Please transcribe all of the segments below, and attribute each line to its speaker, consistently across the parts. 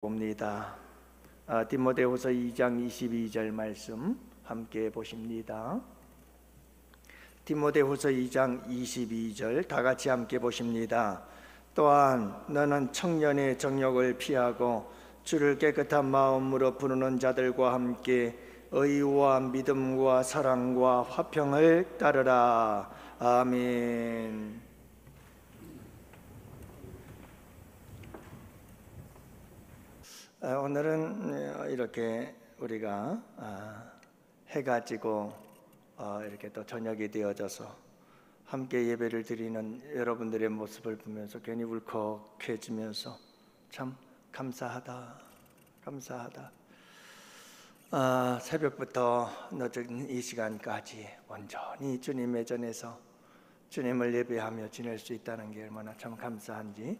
Speaker 1: 봅니다. 디모데후서 2장 22절 말씀 함께 보십니다. 디모데후서 2장 22절 다 같이 함께 보십니다. 또한 너는 청년의 정욕을 피하고 주를 깨끗한 마음으로 부르는 자들과 함께 의와 믿음과 사랑과 화평을 따르라. 아멘. 오늘은 이렇게 우리가 해가 지고 이렇게 또 저녁이 되어져서 함께 예배를 드리는 여러분들의 모습을 보면서 괜히 울컥해지면서 참 감사하다. 새벽부터 늦은 이 시간까지 온전히 주님의 전에서 주님을 예배하며 지낼 수 있다는 게 얼마나 참 감사한지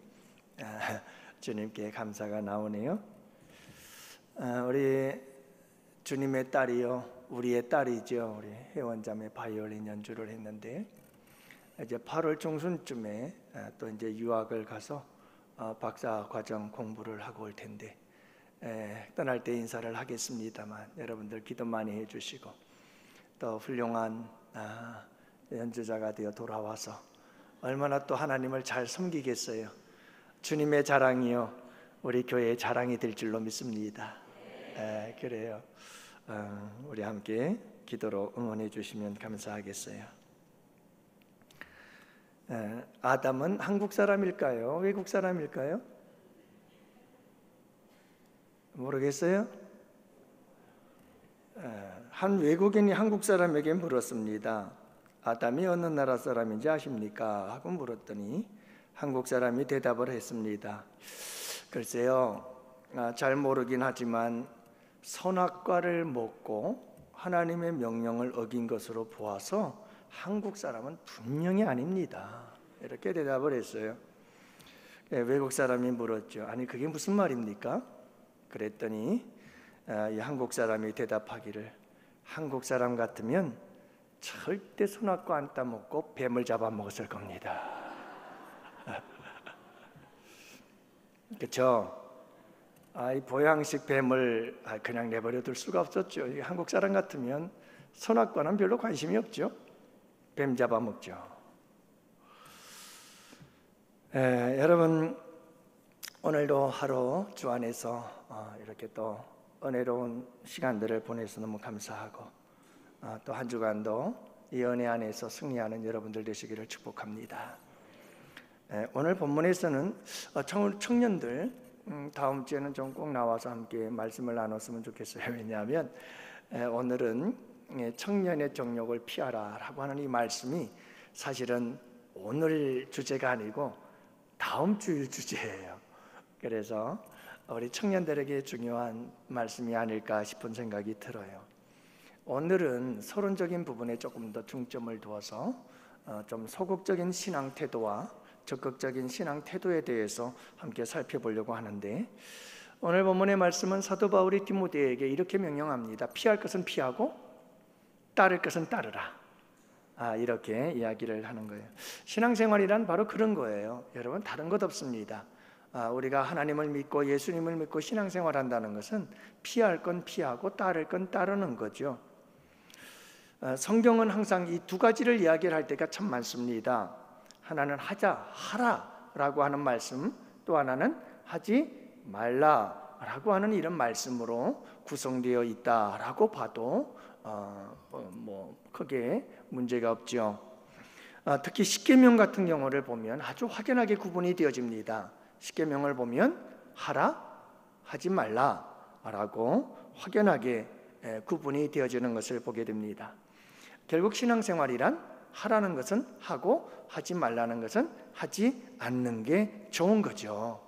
Speaker 1: 주님께 감사가 나오네요. 우리 주님의 딸이요, 우리의 딸이죠. 우리 혜원자매 바이올린 연주를 했는데 이제 8월 중순쯤에 또 이제 유학을 가서 박사 과정 공부를 하고 올 텐데 떠날 때 인사를 하겠습니다만 여러분들 기도 많이 해주시고 또 훌륭한 연주자가 되어 돌아와서 얼마나 또 하나님을 잘 섬기겠어요. 주님의 자랑이요, 우리 교회의 자랑이 될 줄로 믿습니다. 그래요. 우리 함께 기도로 응원해 주시면 감사하겠어요. 아담은 한국 사람일까요? 외국 사람일까요? 모르겠어요? 한 외국인이 한국 사람에게 물었습니다. 아담이 어느 나라 사람인지 아십니까? 하고 물었더니 한국 사람이 대답을 했습니다. 글쎄요, 잘 모르긴 하지만 선악과를 먹고 하나님의 명령을 어긴 것으로 보아서 한국 사람은 분명히 아닙니다. 이렇게 대답을 했어요. 외국 사람이 물었죠. 아니 그게 무슨 말입니까? 그랬더니 이 한국 사람이 대답하기를, 한국 사람 같으면 절대 선악과 안 따먹고 뱀을 잡아먹었을 겁니다. 그렇죠? 이 보양식 뱀을 그냥 내버려 둘 수가 없었죠. 한국 사람 같으면 선악과는 별로 관심이 없죠. 뱀 잡아먹죠. 여러분 오늘도 하루 주 안에서 이렇게 또 은혜로운 시간들을 보내서 너무 감사하고 또 한 주간도 이 은혜 안에서 승리하는 여러분들 되시기를 축복합니다. 오늘 본문에서는 청년들 다음 주에는 좀 꼭 나와서 함께 말씀을 나눴으면 좋겠어요. 왜냐하면 오늘은 청년의 정욕을 피하라 라고 하는 이 말씀이 사실은 오늘 주제가 아니고 다음 주일 주제예요. 그래서 우리 청년들에게 중요한 말씀이 아닐까 싶은 생각이 들어요. 오늘은 서론적인 부분에 조금 더 중점을 두어서 좀 소극적인 신앙 태도와 적극적인 신앙 태도에 대해서 함께 살펴보려고 하는데, 오늘 본문의 말씀은 사도 바울이 디모데에게 이렇게 명령합니다. 피할 것은 피하고 따를 것은 따르라. 이렇게 이야기를 하는 거예요. 신앙생활이란 바로 그런 거예요. 여러분 다른 것 없습니다. 우리가 하나님을 믿고 예수님을 믿고 신앙생활한다는 것은 피할 건 피하고 따를 건 따르는 거죠. 성경은 항상 이 두 가지를 이야기를 할 때가 참 많습니다. 하나는 하라 라고 하는 말씀, 또 하나는 하지 말라 라고 하는 이런 말씀으로 구성되어 있다라고 봐도 크게 문제가 없죠. 특히 십계명 같은 경우를 보면 아주 확연하게 구분이 되어집니다. 십계명을 보면 하라, 하지 말라 라고 확연하게 구분이 되어지는 것을 보게 됩니다. 결국 신앙생활이란 하라는 것은 하고 하지 말라는 것은 하지 않는 게 좋은 거죠.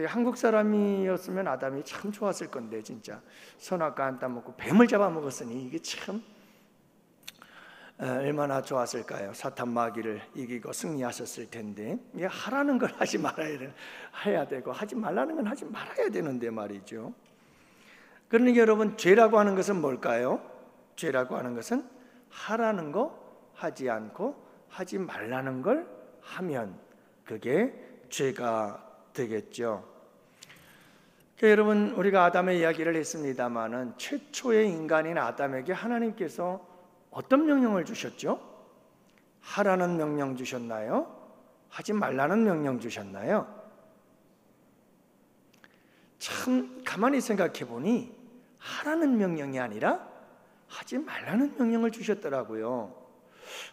Speaker 1: 한국 사람이었으면 아담이 참 좋았을 건데, 진짜 선악과 안 따먹고 뱀을 잡아먹었으니 이게 참 얼마나 좋았을까요? 사탄 마귀를 이기고 승리하셨을 텐데, 하라는 걸 하지 말아야 해야 되고 하지 말라는 건 하지 말아야 되는데 말이죠. 그러니까 여러분, 죄라고 하는 것은 뭘까요? 죄라고 하는 것은 하라는 거 하지 않고 하지 말라는 걸 하면 그게 죄가 되겠죠. 여러분, 우리가 아담의 이야기를 했습니다마는 최초의 인간인 아담에게 하나님께서 어떤 명령을 주셨죠? 하라는 명령 주셨나요? 하지 말라는 명령 주셨나요? 참 가만히 생각해 보니 하라는 명령이 아니라 하지 말라는 명령을 주셨더라고요.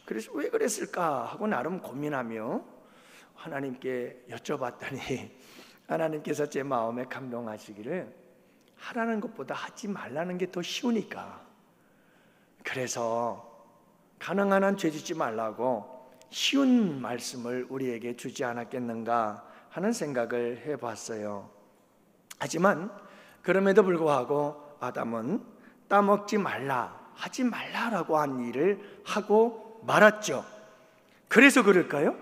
Speaker 1: 그래서 왜 그랬을까 하고 나름 고민하며 하나님께 여쭤봤더니 하나님께서 제 마음에 감동하시기를 하라는 것보다 하지 말라는 게 더 쉬우니까, 그래서 가능한 한 죄짓지 말라고 쉬운 말씀을 우리에게 주지 않았겠는가 하는 생각을 해봤어요. 하지만 그럼에도 불구하고 아담은 따먹지 말라, 하지 말라라고 한 일을 하고 말았죠. 그래서 그럴까요?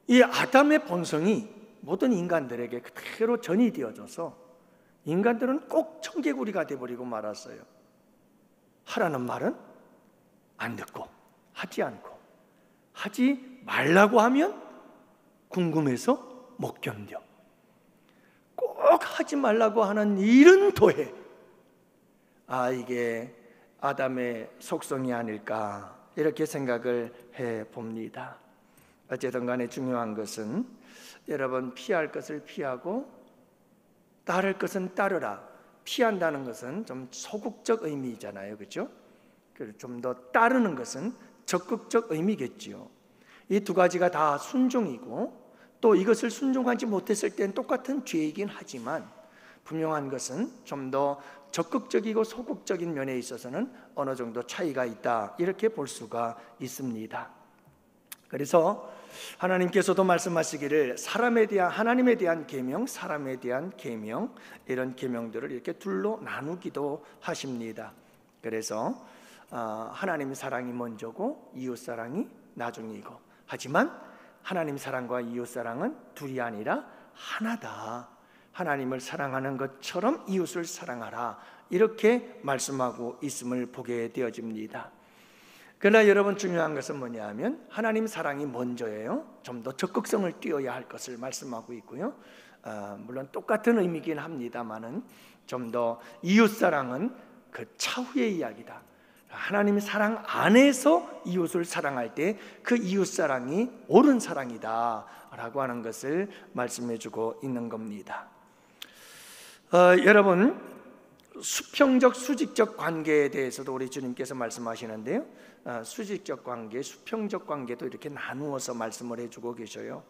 Speaker 1: 이 아담의 본성이 모든 인간들에게 그대로 전이 되어져서 인간들은 꼭 청개구리가 돼버리고 말았어요. 하라는 말은 안 듣고 하지 않고, 하지 말라고 하면 궁금해서 못 견뎌. 꼭 하지 말라고 하는 일은 더해. 이게 아담의 속성이 아닐까 이렇게 생각을 해봅니다. 어쨌든 간에 중요한 것은 여러분, 피할 것을 피하고 따를 것은 따르라. 피한다는 것은 좀 소극적 의미잖아요, 그렇죠? 좀 더 따르는 것은 적극적 의미겠지요. 이 두 가지가 다 순종이고, 또 이것을 순종하지 못했을 땐 똑같은 죄이긴 하지만 분명한 것은 좀 더 적극적이고 소극적인 면에 있어서는 어느 정도 차이가 있다, 이렇게 볼 수가 있습니다. 그래서 하나님께서도 말씀하시기를 하나님에 대한 계명, 사람에 대한 계명, 이런 계명들을 이렇게 둘로 나누기도 하십니다. 그래서 하나님 사랑이 먼저고 이웃 사랑이 나중이고, 하지만 하나님 사랑과 이웃 사랑은 둘이 아니라 하나다. 하나님을 사랑하는 것처럼 이웃을 사랑하라, 이렇게 말씀하고 있음을 보게 되어집니다. 그러나 여러분, 중요한 것은 뭐냐 하면 하나님 사랑이 먼저예요. 좀 더 적극성을 띄어야 할 것을 말씀하고 있고요. 물론 똑같은 의미긴 합니다만은 좀 더 이웃 사랑은 그 차후의 이야기다. 하나님 사랑 안에서 이웃을 사랑할 때 그 이웃 사랑이 옳은 사랑이다 라고 하는 것을 말씀해 주고 있는 겁니다. 여러분, 수평적, 수직적 관계에 대해서도 우리 주님께서 말씀하시는데요, 수직적 관계, 수평적 관계도 이렇게 나누어서 말씀을 해주고 계셔요.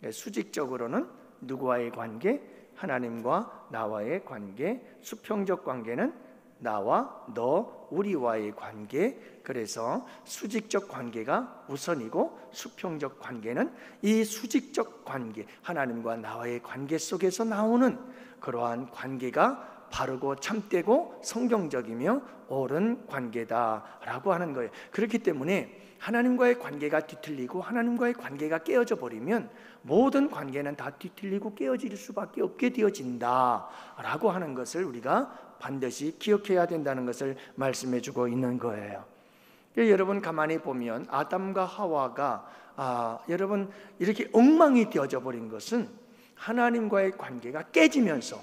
Speaker 1: 수직적으로는 누구와의 관계? 하나님과 나와의 관계. 수평적 관계는 나와 너, 우리와의 관계. 그래서 수직적 관계가 우선이고, 수평적 관계는 이 수직적 관계, 하나님과 나와의 관계 속에서 나오는 그러한 관계가 바르고 참되고 성경적이며 옳은 관계다라고 하는 거예요. 그렇기 때문에 하나님과의 관계가 뒤틀리고 하나님과의 관계가 깨어져 버리면 모든 관계는 다 뒤틀리고 깨어질 수밖에 없게 되어진다라고 하는 것을 우리가 반드시 기억해야 된다는 것을 말씀해 주고 있는 거예요. 여러분, 가만히 보면 아담과 하와가 여러분 이렇게 엉망이 되어져 버린 것은 하나님과의 관계가 깨지면서,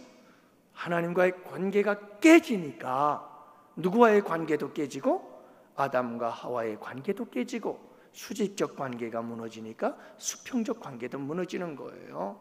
Speaker 1: 하나님과의 관계가 깨지니까 누구와의 관계도 깨지고 아담과 하와의 관계도 깨지고, 수직적 관계가 무너지니까 수평적 관계도 무너지는 거예요.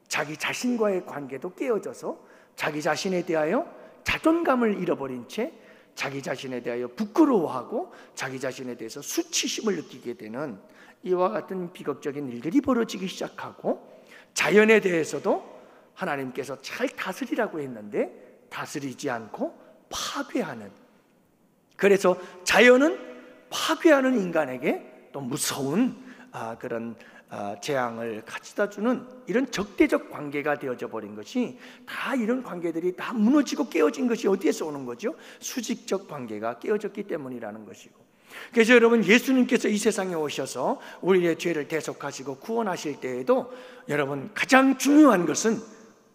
Speaker 1: 자기 자신과의 관계도 깨어져서 자기 자신에 대하여 자존감을 잃어버린 채 자기 자신에 대하여 부끄러워하고 자기 자신에 대해서 수치심을 느끼게 되는 이와 같은 비극적인 일들이 벌어지기 시작하고, 자연에 대해서도 하나님께서 잘 다스리라고 했는데 다스리지 않고 파괴하는, 그래서 자연은 파괴하는 인간에게 또 무서운 그런 재앙을 가져다 주는 이런 적대적 관계가 되어져 버린 것이, 다 이런 관계들이 다 무너지고 깨어진 것이 어디에서 오는 거죠? 수직적 관계가 깨어졌기 때문이라는 것이고, 그래서 여러분, 예수님께서 이 세상에 오셔서 우리의 죄를 대속하시고 구원하실 때에도 여러분 가장 중요한 것은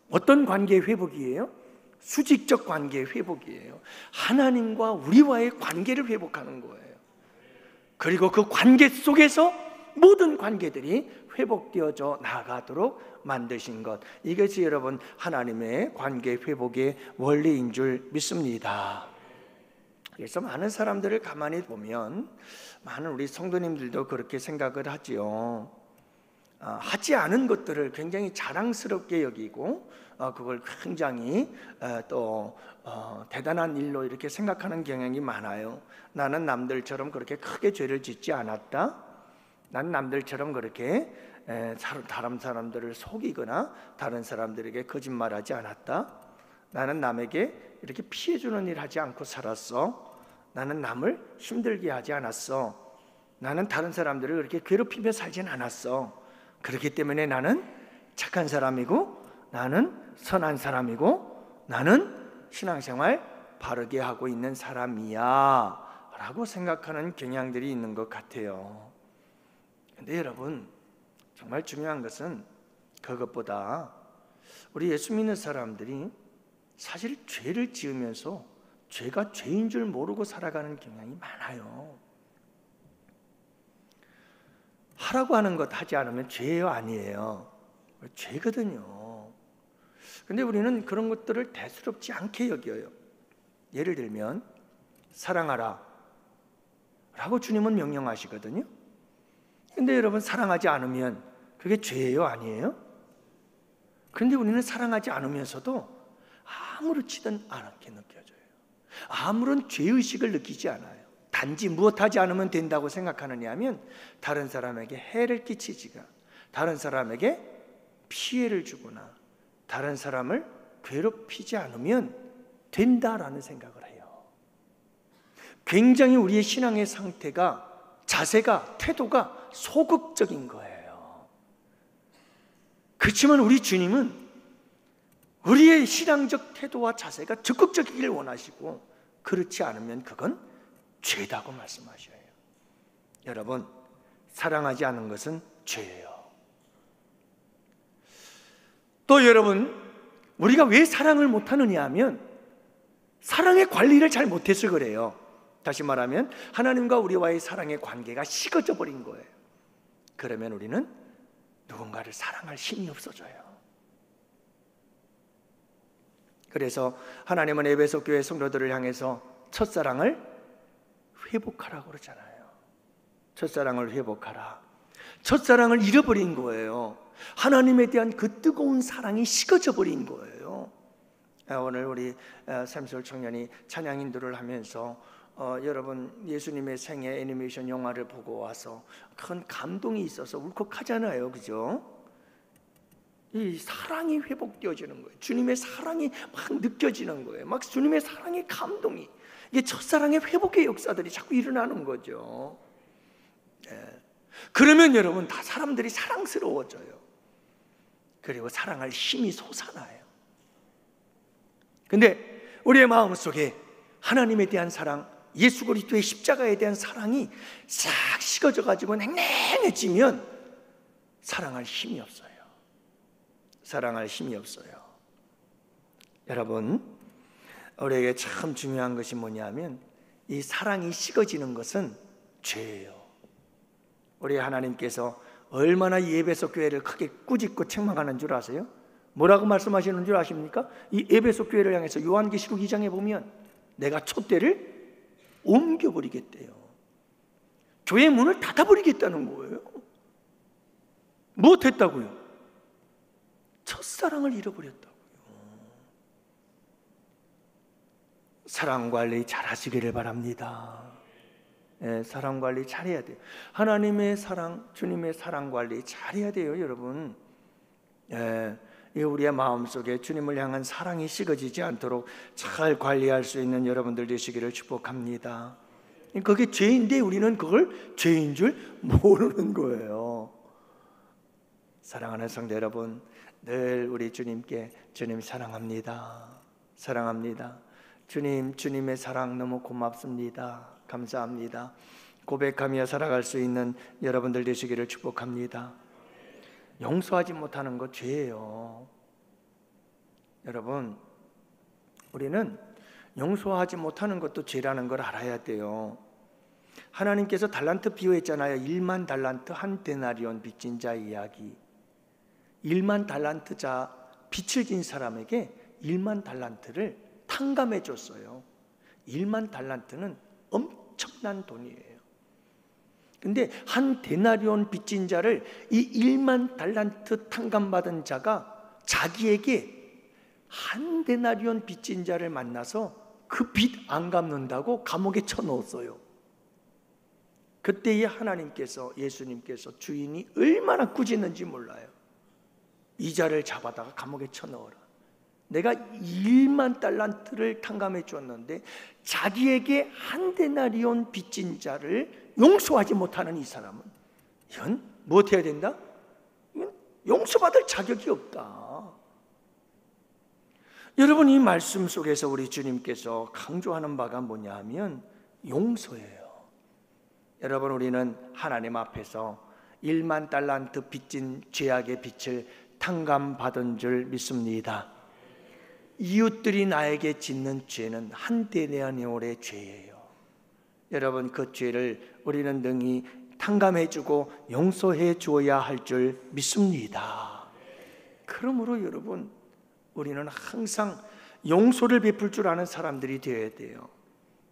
Speaker 1: 어떤 관계의 회복이에요? 수직적 관계의 회복이에요. 하나님과 우리와의 관계를 회복하는 거예요. 그리고 그 관계 속에서 모든 관계들이 회복되어져 나가도록 만드신 것, 이것이 여러분 하나님의 관계 회복의 원리인 줄 믿습니다. 그래서 많은 사람들을 가만히 보면 많은 우리 성도님들도 그렇게 생각을 하지요. 하지 않은 것들을 굉장히 자랑스럽게 여기고 그걸 굉장히 또 대단한 일로 이렇게 생각하는 경향이 많아요. 나는 남들처럼 그렇게 크게 죄를 짓지 않았다. 나는 남들처럼 그렇게 다른 사람들을 속이거나 다른 사람들에게 거짓말하지 않았다. 나는 남에게 이렇게 피해주는 일 하지 않고 살았어. 나는 남을 힘들게 하지 않았어. 나는 다른 사람들을 그렇게 괴롭히며 살진 않았어. 그렇기 때문에 나는 착한 사람이고, 나는 선한 사람이고, 나는 신앙생활 바르게 하고 있는 사람이야 라고 생각하는 경향들이 있는 것 같아요. 근데 여러분, 정말 중요한 것은 그것보다 우리 예수 믿는 사람들이 사실 죄를 지으면서 죄가 죄인 줄 모르고 살아가는 경향이 많아요. 하라고 하는 것 하지 않으면 죄예요, 아니에요? 죄거든요. 근데 우리는 그런 것들을 대수롭지 않게 여겨요. 예를 들면 사랑하라 라고 주님은 명령하시거든요. 근데 여러분, 사랑하지 않으면 그게 죄예요, 아니에요? 그런데 우리는 사랑하지 않으면서도 아무렇지도 않게 느껴져요. 아무런 죄의식을 느끼지 않아요. 단지 무엇하지 않으면 된다고 생각하느냐 하면 다른 사람에게 해를 끼치지가, 다른 사람에게 피해를 주거나 다른 사람을 괴롭히지 않으면 된다라는 생각을 해요. 굉장히 우리의 신앙의 상태가, 자세가, 태도가 소극적인 거예요. 그렇지만 우리 주님은 우리의 신앙적 태도와 자세가 적극적이길 원하시고, 그렇지 않으면 그건 죄다고 말씀하셔요. 여러분, 사랑하지 않은 것은 죄예요. 또 여러분, 우리가 왜 사랑을 못하느냐 하면 사랑의 관리를 잘 못해서 그래요. 다시 말하면 하나님과 우리와의 사랑의 관계가 식어져 버린 거예요. 그러면 우리는 누군가를 사랑할 힘이 없어져요. 그래서 하나님은 에베소 교회 성도들을 향해서 첫사랑을 회복하라고 그러잖아요. 첫사랑을 회복하라. 첫사랑을 잃어버린 거예요. 하나님에 대한 그 뜨거운 사랑이 식어져 버린 거예요. 오늘 우리 샘솔 청년이 찬양 인도를 하면서 여러분, 예수님의 생애 애니메이션 영화를 보고 와서 큰 감동이 있어서 울컥하잖아요, 그죠? 이 사랑이 회복되어지는 거예요. 주님의 사랑이 막 느껴지는 거예요. 막 주님의 사랑의 감동이, 이게 첫사랑의 회복의 역사들이 자꾸 일어나는 거죠. 그러면 여러분, 다 사람들이 사랑스러워져요. 그리고 사랑할 힘이 솟아나요. 근데 우리의 마음속에 하나님에 대한 사랑, 예수 그리스도의 십자가에 대한 사랑이 싹 식어져 가지고 냉랭해지면 사랑할 힘이 없어요. 사랑할 힘이 없어요. 여러분, 우리에게 참 중요한 것이 뭐냐면 이 사랑이 식어지는 것은 죄예요. 우리 하나님께서 얼마나 이 에베소 교회를 크게 꾸짖고 책망하는 줄 아세요? 뭐라고 말씀하시는 줄 아십니까? 이 에베소 교회를 향해서 요한계시록 2장에 보면 내가 촛대를 옮겨버리겠대요. 교회 문을 닫아버리겠다는 거예요. 못했다고요? 첫사랑을 잃어버렸다고요. 사랑 관리 잘 하시기를 바랍니다. 사랑 관리 잘해야 돼요. 하나님의 사랑, 주님의 사랑 관리 잘해야 돼요, 여러분. 우리의 마음속에 주님을 향한 사랑이 식어지지 않도록 잘 관리할 수 있는 여러분들 되시기를 축복합니다. 그게 죄인데 우리는 그걸 죄인 줄 모르는 거예요. 사랑하는 성도 여러분, 늘 우리 주님께 주님 사랑합니다. 사랑합니다. 주님, 주님의 사랑 너무 고맙습니다. 감사합니다. 고백하며 살아갈 수 있는 여러분들 되시기를 축복합니다. 용서하지 못하는 것 죄예요. 여러분, 우리는 용서하지 못하는 것도 죄라는 걸 알아야 돼요. 하나님께서 달란트 비유했잖아요. 1만 달란트 한 데나리온 빚진 자 이야기. 1만 달란트 자 빚을 진 사람에게 1만 달란트를 탕감해 줬어요. 1만 달란트는 엄청난 돈이에요. 근데 한 데나리온 빚진 자를 이 1만 달란트 탕감받은 자가 자기에게 한 데나리온 빚진 자를 만나서 그 빚 안 갚는다고 감옥에 쳐넣었어요. 그때에 하나님께서, 예수님께서 주인이 얼마나 꾸짖는지 몰라요. 이자를 잡아다가 감옥에 쳐넣어라. 내가 1만 달란트를 탕감해 줬는데 자기에게 한 데나리온 빚진 자를 용서하지 못하는 이 사람은, 이건 뭐 어떻게 해야 된다? 이건 용서받을 자격이 없다. 여러분, 이 말씀 속에서 우리 주님께서 강조하는 바가 뭐냐 하면 용서예요. 여러분, 우리는 하나님 앞에서 1만 달란트 빚진 죄악의 빚을 탕감받은 줄 믿습니다. 이웃들이 나에게 짓는 죄는 한 데나리온의 죄예요. 여러분, 그 죄를 우리는 능히 탕감해주고 용서해 주어야 할 줄 믿습니다. 그러므로 여러분, 우리는 항상 용서를 베풀 줄 아는 사람들이 되어야 돼요.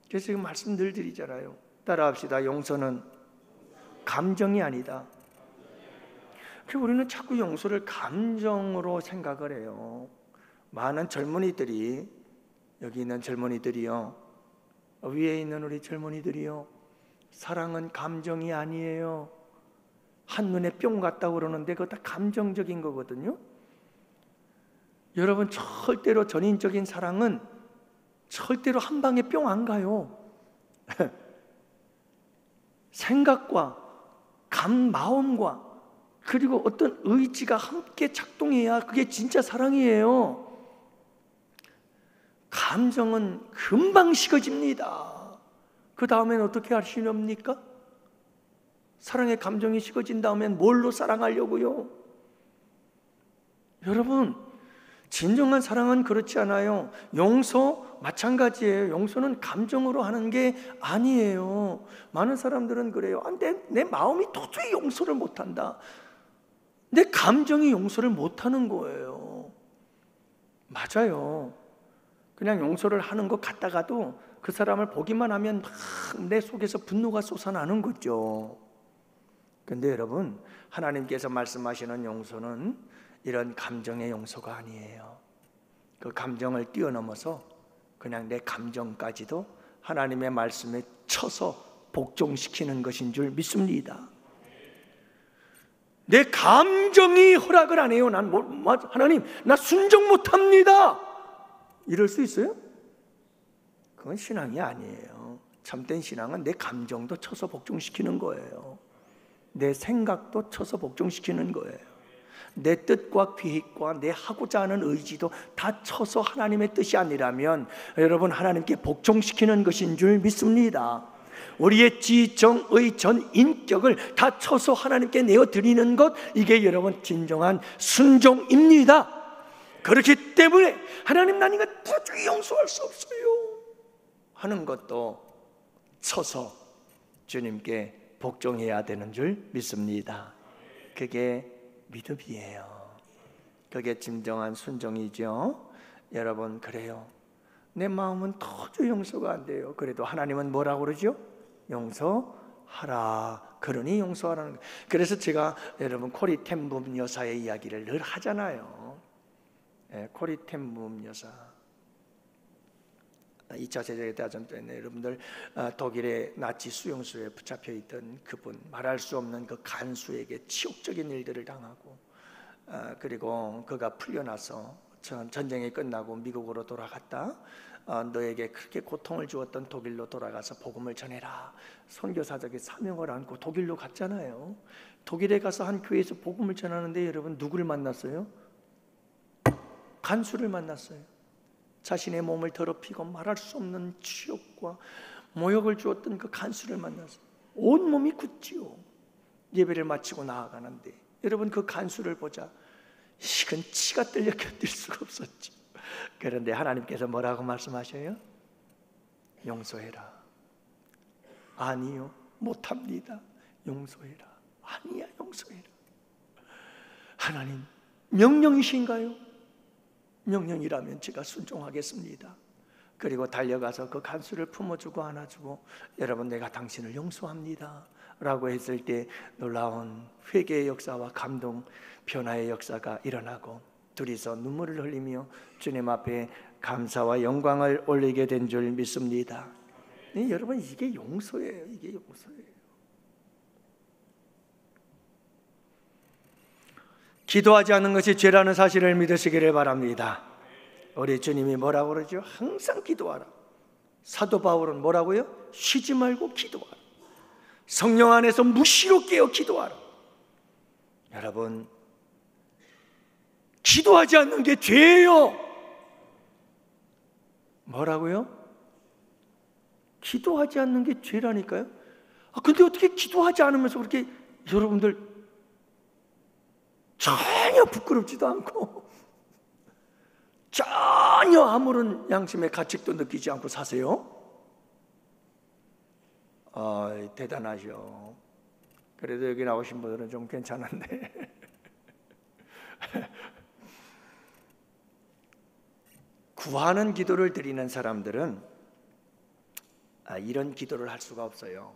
Speaker 1: 그래서 지금 말씀 늘 드리잖아요. 따라합시다. 용서는 감정이 아니다. 그래서 우리는 자꾸 용서를 감정으로 생각을 해요. 많은 젊은이들이, 여기 있는 젊은이들이요, 위에 있는 우리 젊은이들이요, 사랑은 감정이 아니에요. 한눈에 뿅 갔다고 그러는데 그거 다 감정적인 거거든요. 여러분, 절대로 전인적인 사랑은 절대로 한 방에 뿅 안 가요. 생각과 마음과 그리고 어떤 의지가 함께 작동해야 그게 진짜 사랑이에요. 감정은 금방 식어집니다. 그 다음엔 어떻게 하시렵니까? 사랑의 감정이 식어진 다음엔 뭘로 사랑하려고요? 여러분, 진정한 사랑은 그렇지 않아요. 용서 마찬가지예요. 용서는 감정으로 하는 게 아니에요. 많은 사람들은 그래요. 내 마음이 도저히 용서를 못한다. 내 감정이 용서를 못하는 거예요. 맞아요. 그냥 용서를 하는 것 같다가도 그 사람을 보기만 하면 막 내 속에서 분노가 솟아나는 거죠. 근데 여러분, 하나님께서 말씀하시는 용서는 이런 감정의 용서가 아니에요. 그 감정을 뛰어넘어서 그냥 내 감정까지도 하나님의 말씀에 쳐서 복종시키는 것인 줄 믿습니다. 내 감정이 허락을 안 해요. 하나님, 나 순종 못합니다. 이럴 수 있어요? 그건 신앙이 아니에요. 참된 신앙은 내 감정도 쳐서 복종시키는 거예요. 내 생각도 쳐서 복종시키는 거예요. 내 뜻과 계획과 내 하고자 하는 의지도 다 쳐서 하나님의 뜻이 아니라면 여러분, 하나님께 복종시키는 것인 줄 믿습니다. 우리의 지정의 전 인격을 다 쳐서 하나님께 내어드리는 것, 이게 여러분 진정한 순종입니다. 그렇기 때문에 하나님, 난 이거 도저히 용서할 수 없어요 하는 것도 쳐서 주님께 복종해야 되는 줄 믿습니다. 그게 믿음이에요. 그게 진정한 순종이죠. 여러분, 그래요. 내 마음은 도저히 용서가 안 돼요. 그래도 하나님은 뭐라고 그러죠? 용서하라. 그러니 용서하라는 거예요. 그래서 제가 여러분 코리 텐붐 여사의 이야기를 늘 하잖아요. 코리 텐붐 여사, 2차 세계대전 때는 여러분들 독일의 나치 수용소에 붙잡혀 있던 그분, 말할 수 없는 그 간수에게 치욕적인 일들을 당하고, 그리고 그가 풀려나서 전쟁이 끝나고 미국으로 돌아갔다. 너에게 그렇게 고통을 주었던 독일로 돌아가서 복음을 전해라. 선교사적인 사명을 안고 독일로 갔잖아요. 독일에 가서 한 교회에서 복음을 전하는데 여러분, 누구를 만났어요? 간수를 만났어요. 자신의 몸을 더럽히고 말할 수 없는 치욕과 모욕을 주었던 그 간수를 만났어요. 온 몸이 굳지요. 예배를 마치고 나아가는데 여러분, 그 간수를 보자 식은 치가 떨려 견딜 수가 없었죠. 그런데 하나님께서 뭐라고 말씀하셔요? 용서해라. 아니요, 못합니다. 용서해라. 아니야, 용서해라. 하나님, 명령이신가요? 명령이라면 제가 순종하겠습니다. 그리고 달려가서 그 간수를 품어주고 안아주고, 여러분, 내가 당신을 용서합니다 라고 했을 때 놀라운 회개의 역사와 감동, 변화의 역사가 일어나고, 둘이서 눈물을 흘리며 주님 앞에 감사와 영광을 올리게 된 줄 믿습니다. 여러분, 이게 용서예요. 이게 용서예요. 기도하지 않는 것이 죄라는 사실을 믿으시기를 바랍니다. 우리 주님이 뭐라고 그러죠? 항상 기도하라. 사도 바울은 뭐라고요? 쉬지 말고 기도하라. 성령 안에서 무시로 깨어 기도하라. 여러분, 기도하지 않는 게 죄예요. 뭐라고요? 기도하지 않는 게 죄라니까요. 근데 어떻게 기도하지 않으면서 그렇게 여러분들 전혀 부끄럽지도 않고 전혀 아무런 양심의 가책도 느끼지 않고 사세요? 대단하죠. 그래도 여기 나오신 분들은 좀 괜찮은데 구하는 기도를 드리는 사람들은 이런 기도를 할 수가 없어요.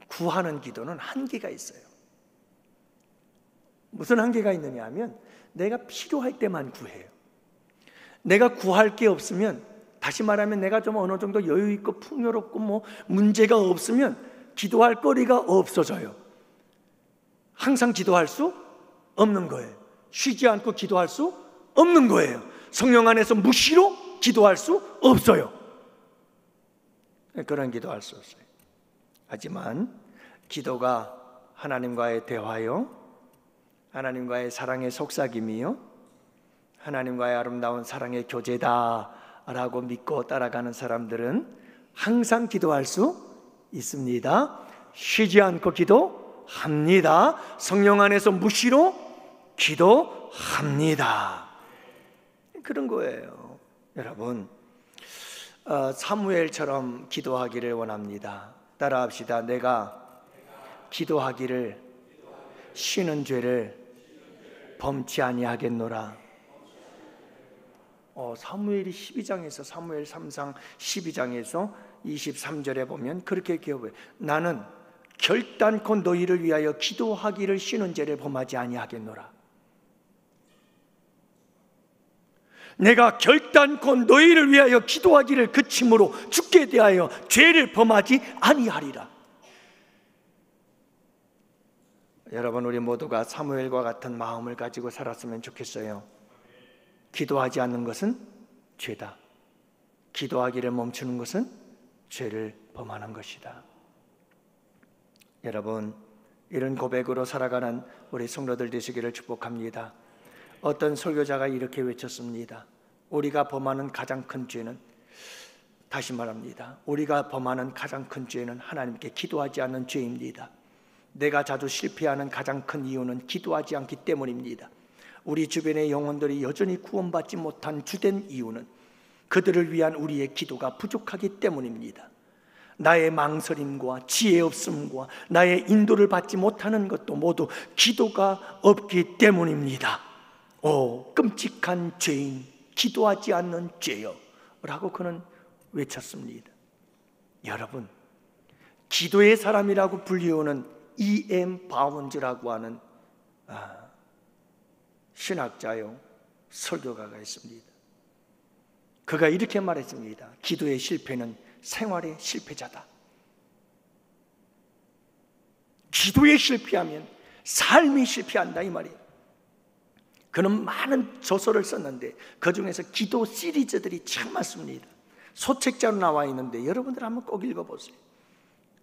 Speaker 1: 구하는 기도는 한계가 있어요. 무슨 한계가 있느냐 하면, 내가 필요할 때만 구해요. 내가 구할 게 없으면, 다시 말하면 내가 좀 어느 정도 여유 있고 풍요롭고 문제가 없으면 기도할 거리가 없어져요. 항상 기도할 수 없는 거예요. 쉬지 않고 기도할 수 없는 거예요. 성령 안에서 무시로 기도할 수 없어요. 그런 기도할 수 없어요. 하지만 기도가 하나님과의 대화요, 하나님과의 사랑의 속삭임이요, 하나님과의 아름다운 사랑의 교제다라고 믿고 따라가는 사람들은 항상 기도할 수 있습니다. 쉬지 않고 기도합니다. 성령 안에서 무시로 기도합니다. 그런 거예요. 여러분, 사무엘처럼 기도하기를 원합니다. 따라합시다. 내가 기도하기를 쉬는 죄를 범치 아니하겠노라. 사무엘이 12장에서 사무엘 3장 12장에서 23절에 보면 그렇게 기억해요. 나는 결단코 너희를 위하여 기도하기를 쉬는 죄를 범하지 아니하겠노라. 내가 결단코 너희를 위하여 기도하기를 그침으로 주께 대하여 죄를 범하지 아니하리라. 여러분, 우리 모두가 사무엘과 같은 마음을 가지고 살았으면 좋겠어요. 기도하지 않는 것은 죄다. 기도하기를 멈추는 것은 죄를 범하는 것이다. 여러분, 이런 고백으로 살아가는 우리 성도들 되시기를 축복합니다. 어떤 설교자가 이렇게 외쳤습니다. 우리가 범하는 가장 큰 죄는, 다시 말합니다, 우리가 범하는 가장 큰 죄는 하나님께 기도하지 않는 죄입니다. 내가 자주 실패하는 가장 큰 이유는 기도하지 않기 때문입니다. 우리 주변의 영혼들이 여전히 구원받지 못한 주된 이유는 그들을 위한 우리의 기도가 부족하기 때문입니다. 나의 망설임과 지혜 없음과 나의 인도를 받지 못하는 것도 모두 기도가 없기 때문입니다. 오, 끔찍한 죄인, 기도하지 않는 죄여 라고 그는 외쳤습니다. 여러분, 기도의 사람이라고 불리우는 E.M. 바운즈라고 하는 신학자요, 설교가가 있습니다. 그가 이렇게 말했습니다. 기도의 실패는 생활의 실패자다. 기도에 실패하면 삶이 실패한다, 이 말이에요. 그는 많은 저서를 썼는데 그 중에서 기도 시리즈들이 참 많습니다. 소책자로 나와 있는데 여러분들 한번 꼭 읽어보세요.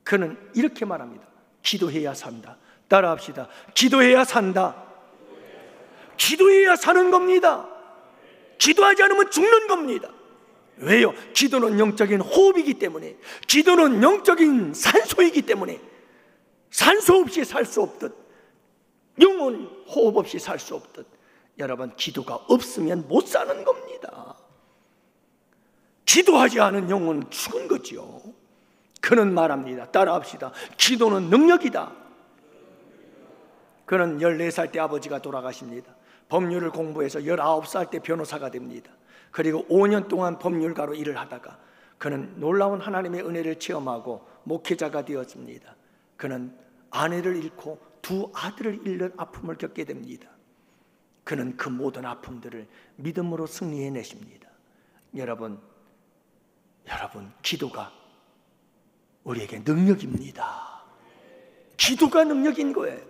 Speaker 1: 그는 이렇게 말합니다. 기도해야 산다. 따라합시다. 기도해야 산다. 기도해야 사는 겁니다. 기도하지 않으면 죽는 겁니다. 왜요? 기도는 영적인 호흡이기 때문에, 기도는 영적인 산소이기 때문에, 산소 없이 살 수 없듯, 영혼 호흡 없이 살 수 없듯, 여러분, 기도가 없으면 못 사는 겁니다. 기도하지 않은 영혼은 죽은 거죠. 그는 말합니다. 따라합시다. 기도는 능력이다. 그는 14살 때 아버지가 돌아가십니다. 법률을 공부해서 19살 때 변호사가 됩니다. 그리고 5년 동안 법률가로 일을 하다가 그는 놀라운 하나님의 은혜를 체험하고 목회자가 되었습니다. 그는 아내를 잃고 2 아들을 잃는 아픔을 겪게 됩니다. 그는 그 모든 아픔들을 믿음으로 승리해내십니다. 여러분, 기도가 우리에게 능력입니다. 기도가 능력인 거예요.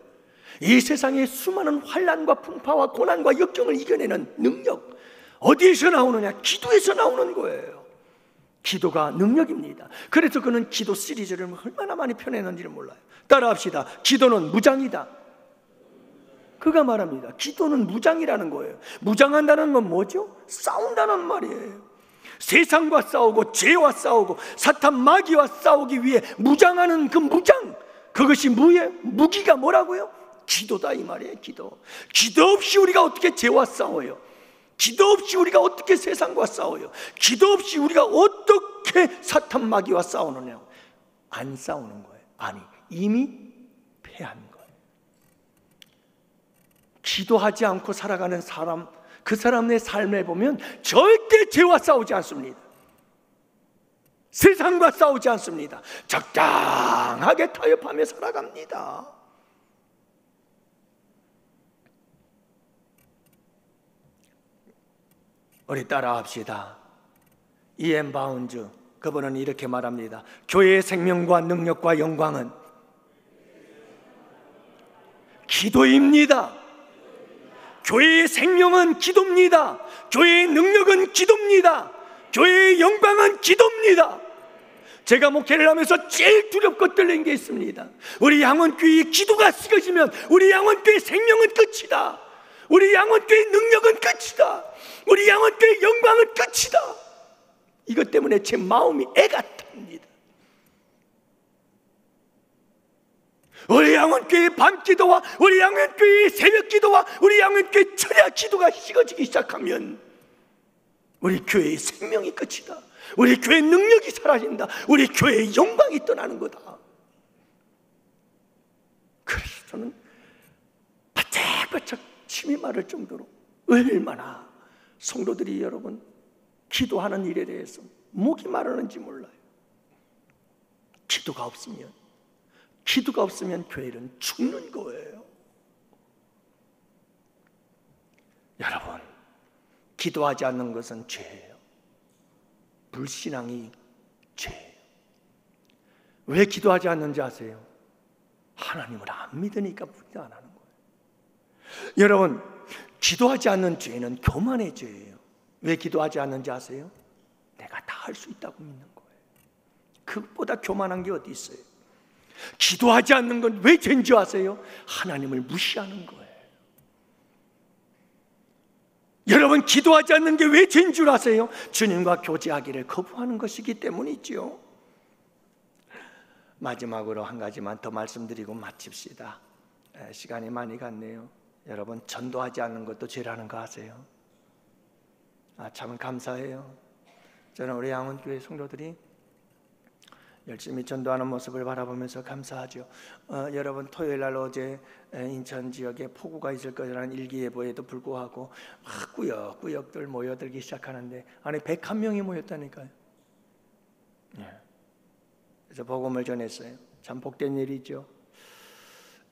Speaker 1: 이 세상의 수많은 환난과 풍파와 고난과 역경을 이겨내는 능력, 어디에서 나오느냐? 기도에서 나오는 거예요. 기도가 능력입니다. 그래서 그는 기도 시리즈를 얼마나 많이 펴내는지를 몰라요. 따라합시다. 기도는 무장이다. 그가 말합니다. 기도는 무장이라는 거예요. 무장한다는 건 뭐죠? 싸운다는 말이에요. 세상과 싸우고 죄와 싸우고 사탄 마귀와 싸우기 위해 무장하는 그 무장, 그것이 무기가 뭐라고요? 기도다 이 말이에요. 기도 없이 우리가 어떻게 죄와 싸워요? 기도 없이 우리가 어떻게 세상과 싸워요? 기도 없이 우리가 어떻게 사탄 마귀와 싸우느냐? 안 싸우는 거예요. 아니, 이미 패한 거예요. 기도하지 않고 살아가는 사람, 그 사람의 삶을 보면 절대 죄와 싸우지 않습니다. 세상과 싸우지 않습니다. 적당하게 타협하며 살아갑니다. 우리 따라합시다. 이엠 바운즈, 그분은 이렇게 말합니다. 교회의 생명과 능력과 영광은 기도입니다. 교회의 생명은 기도입니다. 교회의 능력은 기도입니다. 교회의 영광은 기도입니다. 제가 목회를 하면서 제일 두렵고 떨리는 게 있습니다. 우리 양원교회의 기도가 쓰러지면 우리 양원교회의 생명은 끝이다. 우리 양원교회의 능력은 끝이다. 우리 양원교회의 영광은 끝이다. 이것 때문에 제 마음이 애가 탑니다. 우리 양원교회의 밤기도와 우리 양원교회의 새벽기도와 우리 양원교회의 철야 기도가 식어지기 시작하면 우리 교회의 생명이 끝이다. 우리 교회의 능력이 사라진다. 우리 교회의 영광이 떠나는 거다. 그래서 저는 바짝바짝 침이 마를 정도로 얼마나 성도들이 여러분 기도하는 일에 대해서 목이 마르는지 몰라요. 기도가 없으면 교회는 죽는 거예요. 여러분, 기도하지 않는 것은 죄예요. 불신앙이 죄예요. 왜 기도하지 않는지 아세요? 하나님을 안 믿으니까 기도 안 하는 거예요. 여러분, 기도하지 않는 죄는 교만의 죄예요. 왜 기도하지 않는지 아세요? 내가 다 할 수 있다고 믿는 거예요. 그것보다 교만한 게 어디 있어요? 기도하지 않는 건 왜 죄인지 아세요? 하나님을 무시하는 거예요. 여러분, 기도하지 않는 게 왜 죄인 줄 아세요? 주님과 교제하기를 거부하는 것이기 때문이지요. 마지막으로 한 가지만 더 말씀드리고 마칩시다. 시간이 많이 갔네요. 여러분, 전도하지 않는 것도 죄라는 거 아세요? 참 감사해요. 저는 우리 양원교회 성도들이 열심히 전도하는 모습을 바라보면서 감사하죠. 여러분, 토요일 날 어제 인천 지역에 폭우가 있을 거라는 일기예보에도 불구하고 막 꾸역꾸역들 모여들기 시작하는데 안에 101명이 모였다니까요. 그래서 복음을 전했어요. 참 복된 일이죠.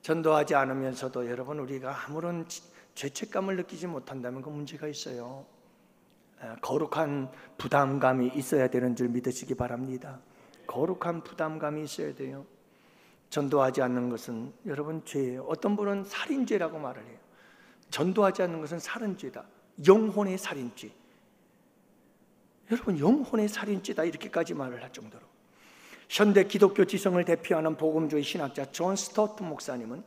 Speaker 1: 전도하지 않으면서도 여러분, 우리가 아무런 죄책감을 느끼지 못한다면 그 문제가 있어요. 거룩한 부담감이 있어야 되는 줄 믿으시기 바랍니다. 거룩한 부담감이 있어야 돼요. 전도하지 않는 것은 여러분 죄예요. 어떤 분은 살인죄라고 말을 해요. 전도하지 않는 것은 살인죄다. 영혼의 살인죄. 여러분, 영혼의 살인죄다 이렇게까지 말을 할 정도로. 현대 기독교 지성을 대표하는 복음주의 신학자 존 스토트 목사님은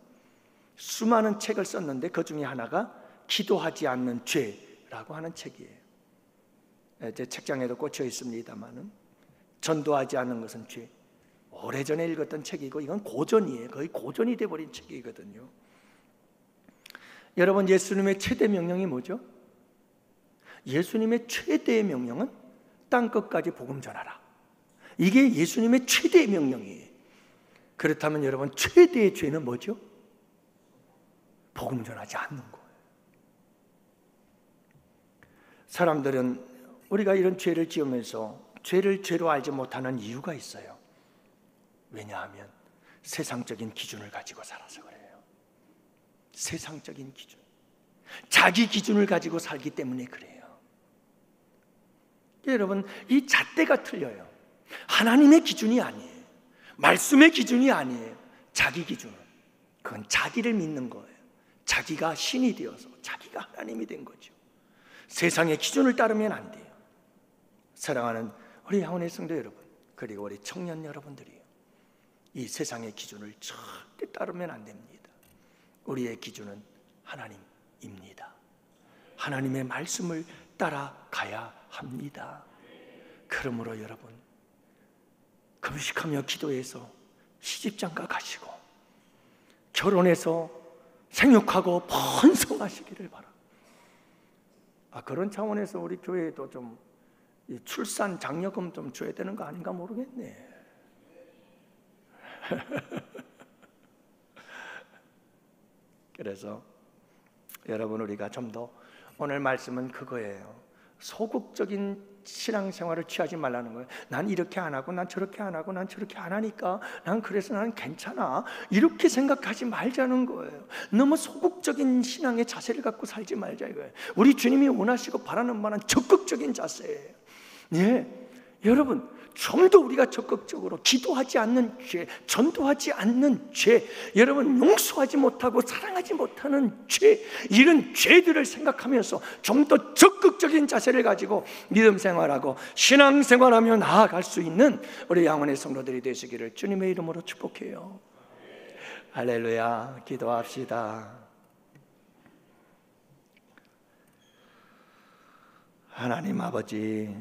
Speaker 1: 수많은 책을 썼는데 그 중에 하나가 기도하지 않는 죄라고 하는 책이에요. 제 책장에도 꽂혀 있습니다만은 전도하지 않는 것은 죄. 오래전에 읽었던 책이고 이건 고전이에요. 거의 고전이 돼버린 책이거든요. 여러분, 예수님의 최대 명령이 뭐죠? 예수님의 최대의 명령은 땅끝까지 복음 전하라. 이게 예수님의 최대의 명령이에요. 그렇다면 여러분, 최대의 죄는 뭐죠? 복음 전하지 않는 거예요. 사람들은 우리가 이런 죄를 지으면서 죄를 죄로 알지 못하는 이유가 있어요. 왜냐하면 세상적인 기준을 가지고 살아서 그래요. 세상적인 기준, 자기 기준을 가지고 살기 때문에 그래요. 여러분, 이 잣대가 틀려요. 하나님의 기준이 아니에요. 말씀의 기준이 아니에요. 자기 기준. 그건 자기를 믿는 거예요. 자기가 신이 되어서 자기가 하나님이 된 거죠. 세상의 기준을 따르면 안 돼요. 사랑하는 우리 양원의 성도 여러분, 그리고 우리 청년 여러분들이요, 이 세상의 기준을 절대 따르면 안 됩니다. 우리의 기준은 하나님입니다. 하나님의 말씀을 따라가야 합니다. 그러므로 여러분, 금식하며 기도해서 시집장가 가시고 결혼해서 생육하고 번성하시기를 바랍니다. 그런 차원에서 우리 교회에도 좀 출산 장려금 좀 줘야 되는 거 아닌가 모르겠네. 그래서 여러분, 우리가 좀 더, 오늘 말씀은 그거예요. 소극적인 신앙생활을 취하지 말라는 거예요. 난 이렇게 안 하고 난 저렇게 안 하고 난 저렇게 안 하니까 난 그래서 나는 괜찮아, 이렇게 생각하지 말자는 거예요. 너무 소극적인 신앙의 자세를 갖고 살지 말자 이거예요. 우리 주님이 원하시고 바라는 바는 적극적인 자세예요. 예, 여러분, 좀 더 우리가 적극적으로 기도하지 않는 죄, 전도하지 않는 죄, 여러분 용서하지 못하고 사랑하지 못하는 죄, 이런 죄들을 생각하면서 좀 더 적극적인 자세를 가지고 믿음 생활하고 신앙 생활하며 나아갈 수 있는 우리 양원의 성도들이 되시기를 주님의 이름으로 축복해요. 할렐루야. 기도합시다. 하나님 아버지,